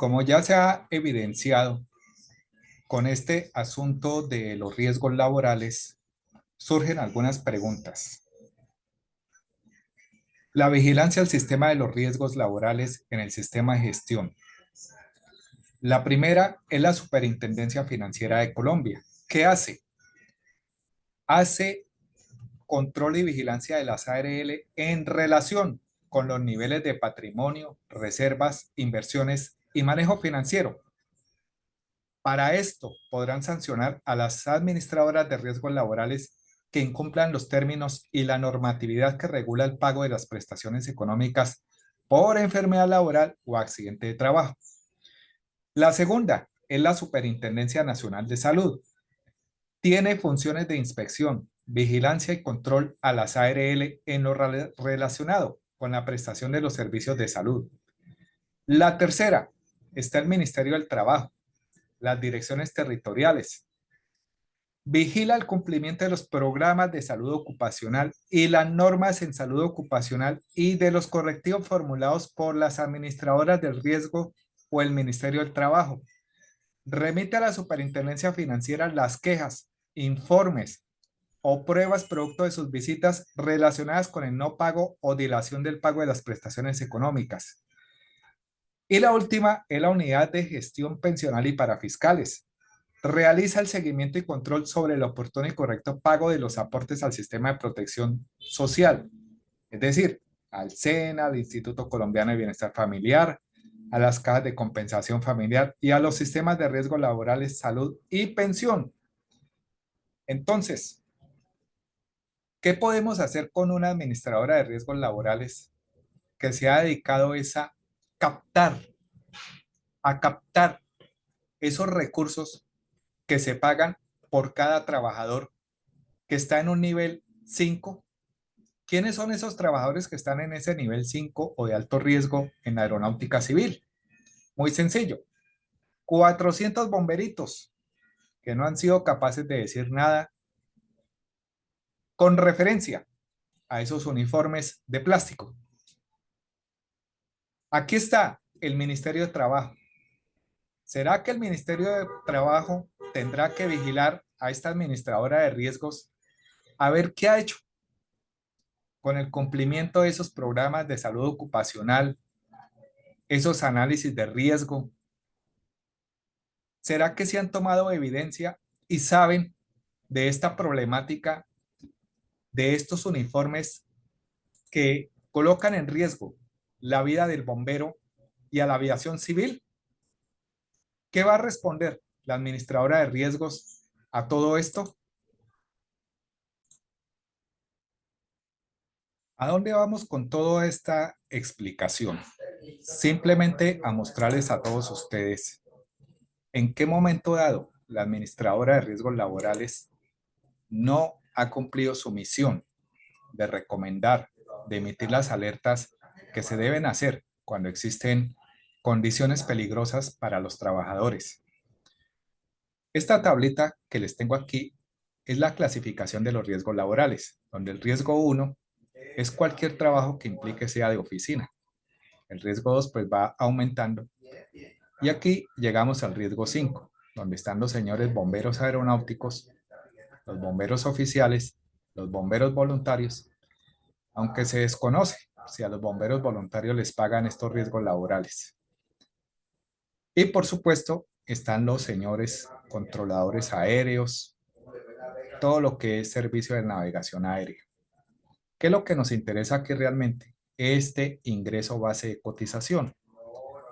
Como ya se ha evidenciado con este asunto de los riesgos laborales, surgen algunas preguntas. La vigilancia al sistema de los riesgos laborales en el sistema de gestión. La primera es la Superintendencia Financiera de Colombia. ¿Qué hace? Hace control y vigilancia de las ARL en relación con los niveles de patrimonio, reservas, inversiones y manejo financiero. Para esto podrán sancionar a las administradoras de riesgos laborales que incumplan los términos y la normatividad que regula el pago de las prestaciones económicas por enfermedad laboral o accidente de trabajo. La segunda es la Superintendencia Nacional de Salud. Tiene funciones de inspección, vigilancia y control a las ARL en lo relacionado con la prestación de los servicios de salud. La tercera está el Ministerio del Trabajo, las direcciones territoriales. Vigila el cumplimiento de los programas de salud ocupacional y las normas en salud ocupacional y de los correctivos formulados por las administradoras del riesgo o el Ministerio del Trabajo. Remite a la Superintendencia Financiera las quejas, informes o pruebas producto de sus visitas relacionadas con el no pago o dilación del pago de las prestaciones económicas. Y la última es la Unidad de Gestión Pensional y Parafiscales. Realiza el seguimiento y control sobre el oportuno y correcto pago de los aportes al sistema de protección social, es decir, al SENA, al Instituto Colombiano de Bienestar Familiar, a las cajas de compensación familiar y a los sistemas de riesgo laborales, salud y pensión. Entonces, ¿qué podemos hacer con una administradora de riesgos laborales que se ha dedicado captar, a captar esos recursos que se pagan por cada trabajador que está en un nivel 5? ¿Quiénes son esos trabajadores que están en ese nivel 5 o de alto riesgo en la aeronáutica civil? Muy sencillo. 400 bomberitos que no han sido capaces de decir nada con referencia a esos uniformes de plástico. Aquí está el Ministerio de Trabajo. ¿Será que el Ministerio de Trabajo tendrá que vigilar a esta administradora de riesgos a ver qué ha hecho con el cumplimiento de esos programas de salud ocupacional, esos análisis de riesgo? ¿Será que se han tomado evidencia y saben de esta problemática, de estos uniformes que colocan en riesgo la vida del bombero y a la aviación civil? ¿Qué va a responder la administradora de riesgos a todo esto? ¿A dónde vamos con toda esta explicación? Simplemente a mostrarles a todos ustedes en qué momento dado la administradora de riesgos laborales no ha cumplido su misión de recomendar, de emitir las alertas que se deben hacer cuando existen condiciones peligrosas para los trabajadores. Esta tablita que les tengo aquí es la clasificación de los riesgos laborales, donde el riesgo 1 es cualquier trabajo que implique sea de oficina. El riesgo 2 pues va aumentando. Y aquí llegamos al riesgo 5, donde están los señores bomberos aeronáuticos, los bomberos oficiales, los bomberos voluntarios, aunque se desconoce si a los bomberos voluntarios les pagan estos riesgos laborales. Y por supuesto están los señores controladores aéreos, todo lo que es servicio de navegación aérea. ¿Qué es lo que nos interesa aquí realmente? Este ingreso base de cotización.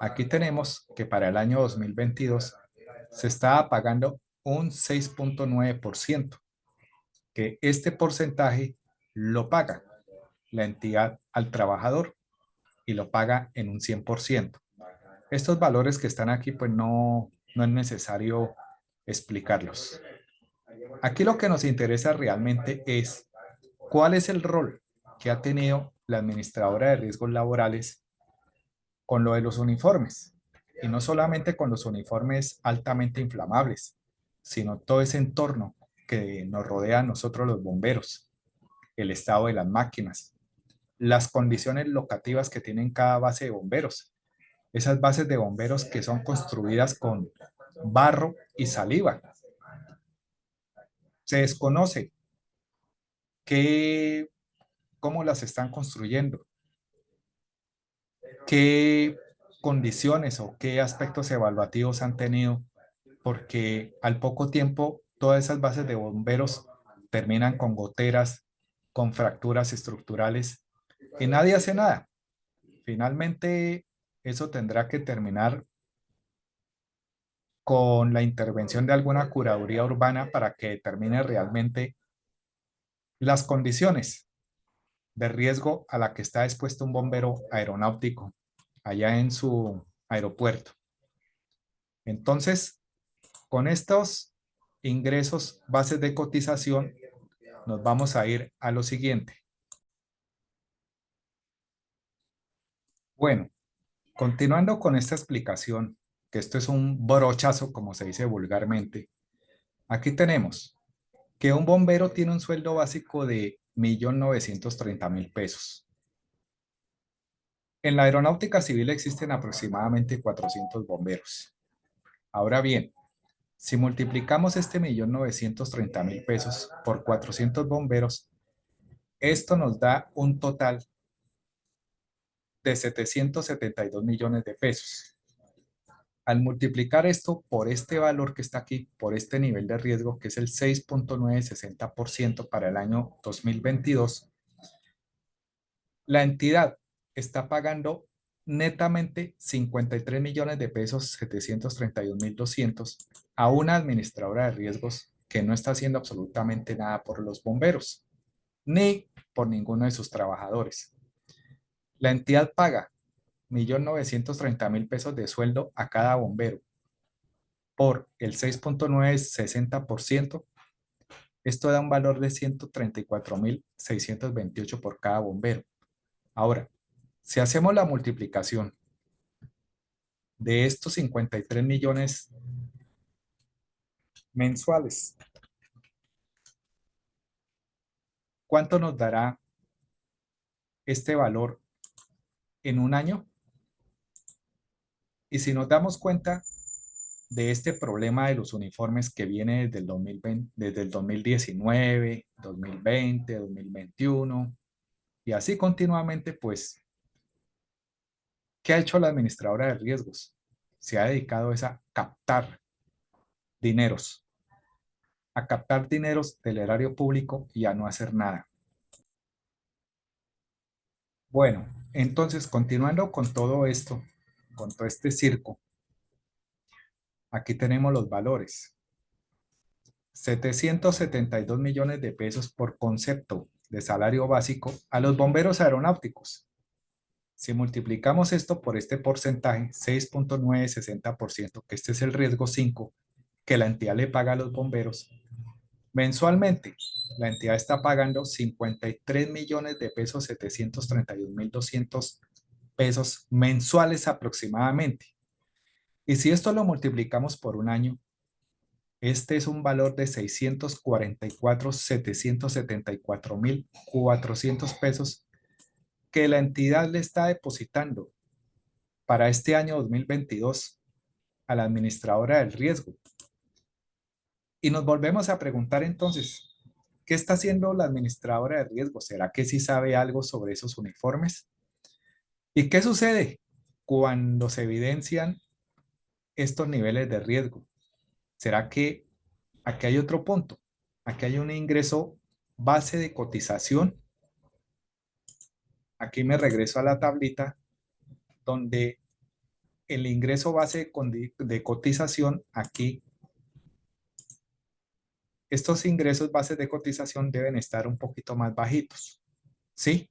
Aquí tenemos que para el año 2022 se estaba pagando un 6.9%, que este porcentaje lo paga la entidad al trabajador y lo paga en un 100%. Estos valores que están aquí, pues no es necesario explicarlos. Aquí lo que nos interesa realmente es cuál es el rol que ha tenido la administradora de riesgos laborales con lo de los uniformes. Y no solamente con los uniformes altamente inflamables, sino todo ese entorno que nos rodea a nosotros los bomberos, el estado de las máquinas, las condiciones locativas que tienen cada base de bomberos. esas bases de bomberos que son construidas con barro y saliva. Se desconoce qué, cómo las están construyendo, qué condiciones o qué aspectos evaluativos han tenido, porque al poco tiempo todas esas bases de bomberos terminan con goteras, con fracturas estructurales y nadie hace nada. Finalmente, eso tendrá que terminar con la intervención de alguna curaduría urbana para que determine realmente las condiciones de riesgo a la que está expuesto un bombero aeronáutico allá en su aeropuerto. Entonces, con estos ingresos, bases de cotización, nos vamos a ir a lo siguiente. Bueno, continuando con esta explicación, que esto es un brochazo, como se dice vulgarmente, aquí tenemos que un bombero tiene un sueldo básico de 1.930.000 pesos. En la aeronáutica civil existen aproximadamente 400 bomberos. Ahora bien, si multiplicamos este 1.930.000 pesos por 400 bomberos, esto nos da un total de 772 millones de pesos. Al multiplicar esto por este valor que está aquí, por este nivel de riesgo, que es el 6,960% para el año 2022, la entidad está pagando netamente 53 millones de pesos, 731.200 a una administradora de riesgos que no está haciendo absolutamente nada por los bomberos, ni por ninguno de sus trabajadores. La entidad paga 1.930.000 pesos de sueldo a cada bombero por el 6,960%. Esto da un valor de 134.628 por cada bombero. Ahora, si hacemos la multiplicación de estos 53 millones mensuales, ¿cuánto nos dará este valor en un año? Y si nos damos cuenta de este problema de los uniformes que viene desde el 2020, desde el 2019, 2020, 2021 y así continuamente, pues, ¿qué ha hecho la administradora de riesgos? Se ha dedicado a dineros, a captar dineros del erario público y a no hacer nada. Bueno, entonces, continuando con todo esto, con todo este circo, aquí tenemos los valores. 772 millones de pesos por concepto de salario básico a los bomberos aeronáuticos. Si multiplicamos esto por este porcentaje, 6,960%, que este es el riesgo 5 que la entidad le paga a los bomberos, mensualmente la entidad está pagando 53 millones de pesos, 731.200 pesos mensuales aproximadamente. Y si esto lo multiplicamos por un año, este es un valor de 644.774.400 pesos que la entidad le está depositando para este año 2022 a la administradora del riesgo. Y nos volvemos a preguntar entonces, ¿qué está haciendo la administradora de riesgo? ¿Será que sí sabe algo sobre esos uniformes? ¿Y qué sucede cuando se evidencian estos niveles de riesgo? ¿Será que aquí hay otro punto? Aquí hay un ingreso base de cotización. Aquí me regreso a la tablita donde el ingreso base de cotización, aquí, estos ingresos bases de cotización deben estar un poquito más bajitos, ¿sí?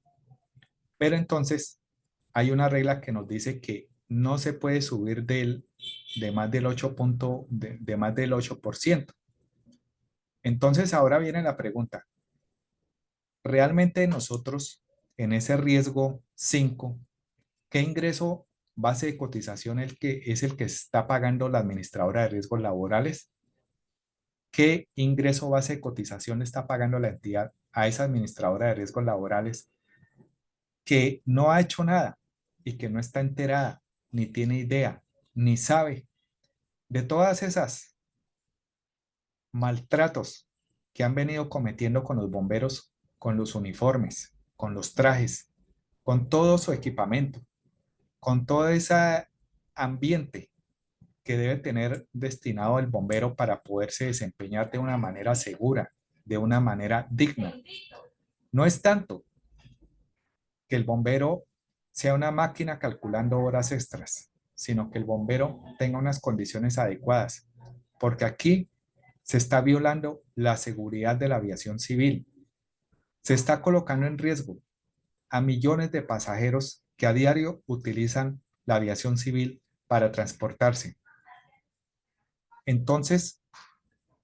Pero entonces hay una regla que nos dice que no se puede subir de más del 8%. Entonces ahora viene la pregunta, ¿realmente nosotros en ese riesgo 5 qué ingreso base de cotización es el que está pagando la administradora de riesgos laborales? ¿Qué ingreso base de cotización está pagando la entidad a esa administradora de riesgos laborales que no ha hecho nada y que no está enterada? ni tiene idea, ni sabe de todas esas maltratos que han venido cometiendo con los bomberos, con los uniformes, con los trajes, con todo su equipamiento, con todo ese ambiente que debe tener destinado el bombero para poderse desempeñar de una manera segura, de una manera digna. No es tanto que el bombero sea una máquina calculando horas extras, sino que el bombero tenga unas condiciones adecuadas, porque aquí se está violando la seguridad de la aviación civil. Se está colocando en riesgo a millones de pasajeros que a diario utilizan la aviación civil para transportarse. Entonces,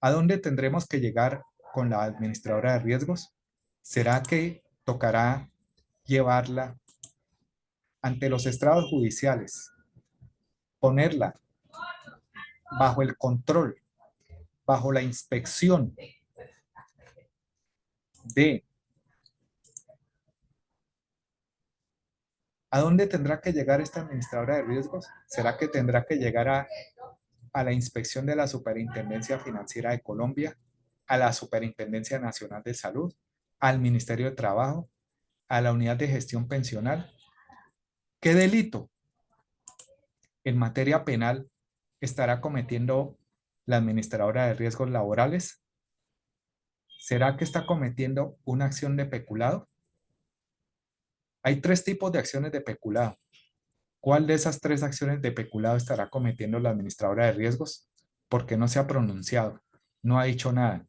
¿a dónde tendremos que llegar con la administradora de riesgos? ¿Será que tocará llevarla ante los estrados judiciales, ponerla bajo el control, bajo la inspección de a dónde tendrá que llegar esta administradora de riesgos? ¿Será que tendrá que llegar a la inspección de la Superintendencia Financiera de Colombia, a la Superintendencia Nacional de Salud, al Ministerio de Trabajo, a la Unidad de Gestión Pensional? ¿Qué delito en materia penal estará cometiendo la administradora de riesgos laborales? ¿Será que está cometiendo una acción de peculado? Hay tres tipos de acciones de peculado. ¿Cuál de esas tres acciones de peculado estará cometiendo la administradora de riesgos? Porque no se ha pronunciado, no ha dicho nada,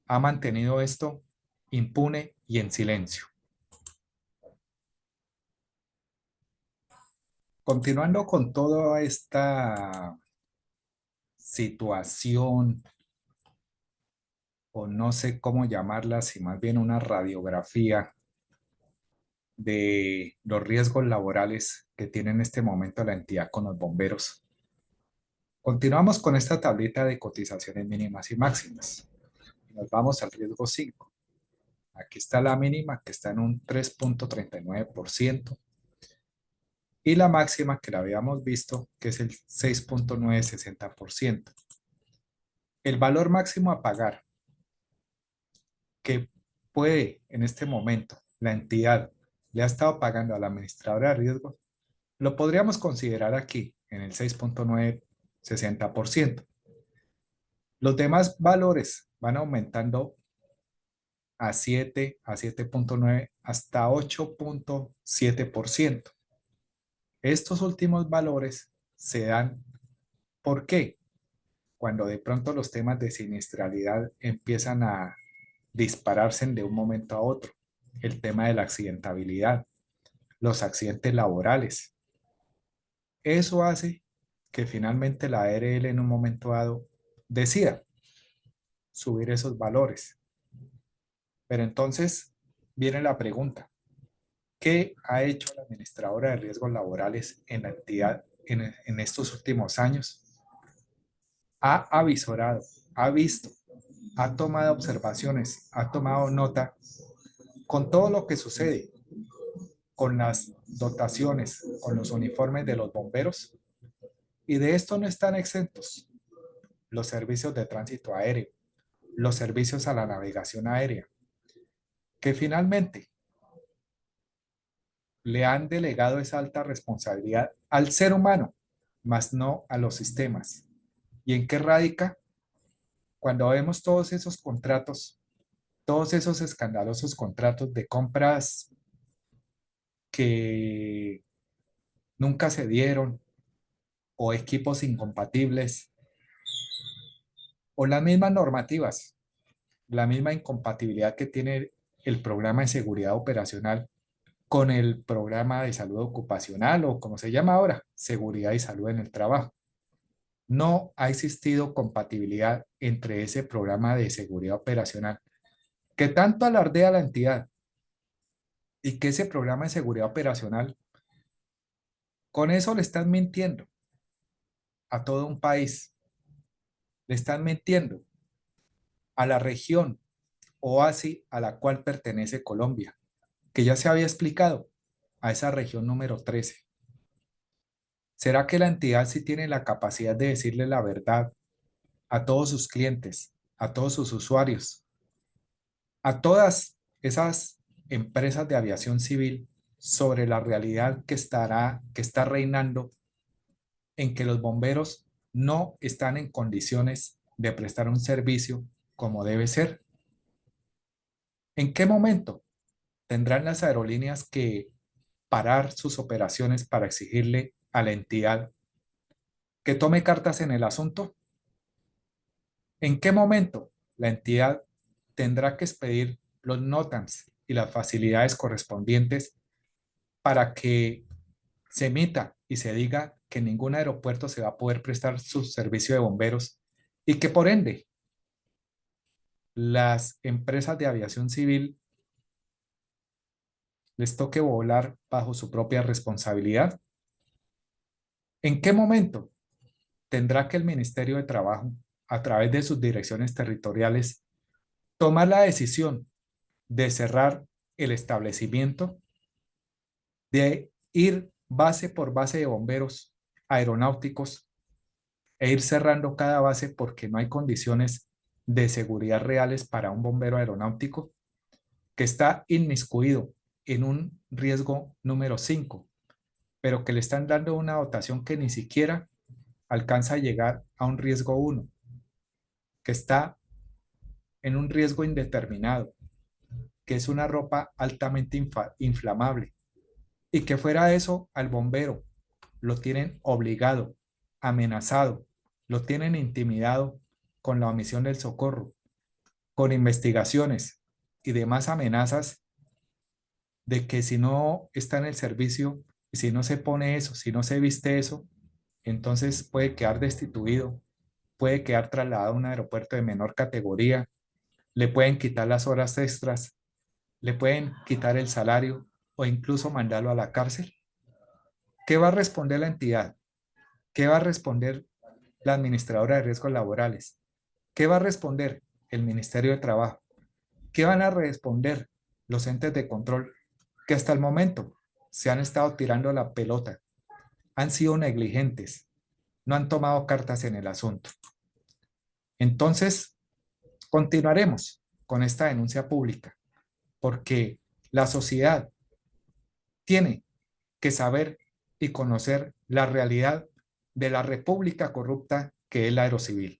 ha mantenido esto impune y en silencio. Continuando con toda esta situación, o no sé cómo llamarla, si más bien una radiografía de los riesgos laborales que tiene en este momento la entidad con los bomberos. Continuamos con esta tablita de cotizaciones mínimas y máximas. Nos vamos al riesgo 5. Aquí está la mínima que está en un 3.39% y la máxima que la habíamos visto que es el 6.960%. El valor máximo a pagar que puede en este momento la entidad le ha estado pagando a la administradora de riesgos, lo podríamos considerar aquí en el 6.960%. Los demás valores van aumentando a 7, a 7.9, hasta 8.7%. Estos últimos valores se dan, ¿por qué? Cuando de pronto los temas de siniestralidad empiezan a dispararse de un momento a otro. El tema de la accidentabilidad, los accidentes laborales. Eso hace que finalmente la ARL en un momento dado decida subir esos valores. Pero entonces viene la pregunta, ¿qué ha hecho la administradora de riesgos laborales en la entidad en estos últimos años? Ha avisorado, ha visto, ha tomado observaciones, ha tomado nota con todo lo que sucede, con las dotaciones, con los uniformes de los bomberos, y de esto no están exentos los servicios de tránsito aéreo, los servicios a la navegación aérea, que finalmente le han delegado esa alta responsabilidad al ser humano, más no a los sistemas. ¿Y en qué radica? Cuando vemos todos esos contratos, todos esos escandalosos contratos de compras que nunca se dieron, o equipos incompatibles, o las mismas normativas, la misma incompatibilidad que tiene el programa de seguridad operacional con el programa de salud ocupacional o como se llama ahora, seguridad y salud en el trabajo. No ha existido compatibilidad entre ese programa de seguridad operacional que tanto alardea la entidad y que ese programa de seguridad operacional, con eso le están mintiendo a todo un país, le están mintiendo a la región OASI a la cual pertenece Colombia, que ya se había explicado, a esa región número 13. ¿Será que la entidad sí tiene la capacidad de decirle la verdad a todos sus clientes, a todos sus usuarios, a todas esas empresas de aviación civil sobre la realidad que está reinando en que los bomberos no están en condiciones de prestar un servicio como debe ser? ¿En qué momento tendrán las aerolíneas que parar sus operaciones para exigirle a la entidad que tome cartas en el asunto? ¿En qué momento la entidad tendrá que expedir los NOTAMs y las facilidades correspondientes para que se emita y se diga que ningún aeropuerto se va a poder prestar su servicio de bomberos y que por ende las empresas de aviación civil les toque volar bajo su propia responsabilidad? ¿En qué momento tendrá que el Ministerio de Trabajo, a través de sus direcciones territoriales, tomar la decisión de cerrar el establecimiento, de ir base por base de bomberos aeronáuticos e ir cerrando cada base porque no hay condiciones de seguridad reales para un bombero aeronáutico que está inmiscuido en un riesgo número 5, pero que le están dando una dotación que ni siquiera alcanza a llegar a un riesgo 1, que está en un riesgo indeterminado, que es una ropa altamente inflamable, y que fuera de eso al bombero lo tienen obligado, amenazado, lo tienen intimidado con la omisión del socorro, con investigaciones y demás amenazas de que si no está en el servicio, si no se pone eso, si no se viste eso, entonces puede quedar destituido, puede quedar trasladado a un aeropuerto de menor categoría, le pueden quitar las horas extras, le pueden quitar el salario o incluso mandarlo a la cárcel. ¿Qué va a responder la entidad? ¿Qué va a responder la administradora de riesgos laborales? ¿Qué va a responder el Ministerio de Trabajo? ¿Qué van a responder los entes de control que hasta el momento se han estado tirando la pelota, han sido negligentes, no han tomado cartas en el asunto? Entonces, continuaremos con esta denuncia pública porque la sociedad tiene que saber y conocer la realidad de la república corrupta que es la aerocivil.